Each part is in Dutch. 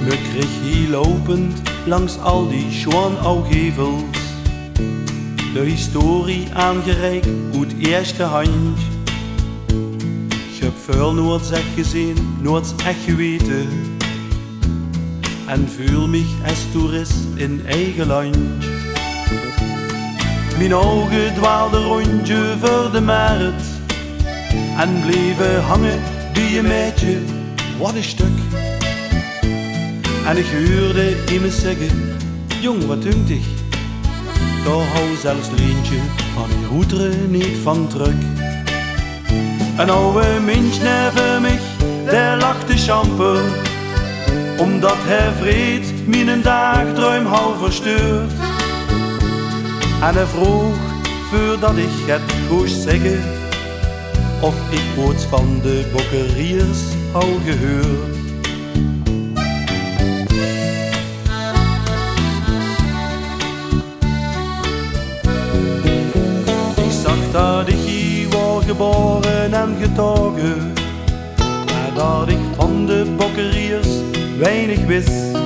Me kreeg hier lopend langs al die Schwanau-gevels de historie aangereikt uit eerste hand. Ik heb veel nooit echt gezien, nooit echt geweten en voel mich als toerist in eigen land. Mijn ogen dwaalden rondje voor de markt en bleven hangen bij een meisje, wat een stuk. En ik hoorde iemand zeggen, jong, wat dunkt dich? Daar hou zelfs Leentje van die roeteren niet van terug. Een oude mens neven mich, der lachte champer, omdat hij vreed mijn dagdruim hou versteurt. En hij vroeg, voordat ik het koos zeggen, of ik ooit van de bokkeriers hou gehoord. Dat ik hier was geboren en getogen, maar dat ik van de bokkeriers weinig wist.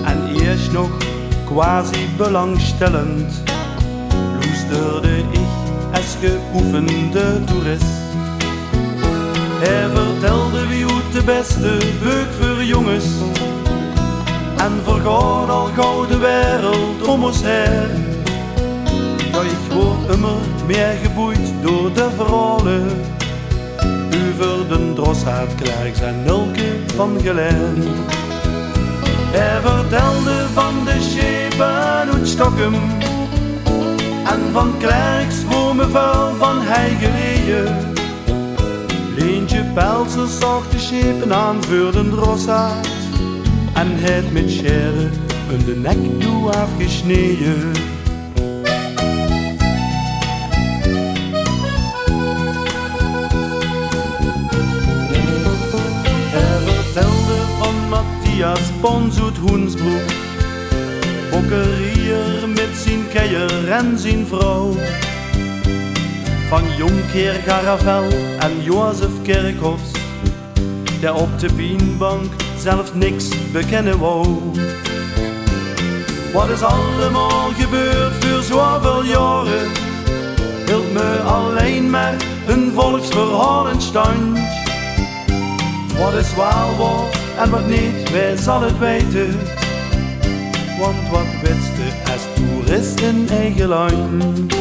En eerst nog quasi belangstellend loesterde ik als geoefende toerist. Hij vertelde wie hoe de beste beuk voor jongens en vergat al gauw de wereld om ons heen. Ja, ik word immer meer geboeid door de verhalen over de Drossaard, Klerks en Nulke van Geleen. Hij vertelde van de schepen uit Stockholm en van Klerks waar me vuil van hij gereden. Leentje Pelser zag de schepen aan voor de Drossaard en het met scheren in de nek toe afgesneden. Matthias Pons uit Hoensbroek, bokkerier met zijn keier en zijn vrouw. Van Jonkheer Garavel en Jozef Kerkhofs, der op de pienbank zelfs niks bekennen wou. Wat is allemaal gebeurd voor zoveel jaren, hield me alleen maar een volksverhaal in stand. Wat is waar wordt en wat niet, wij zal het weten. Want wat wetste als toerist in eigen land.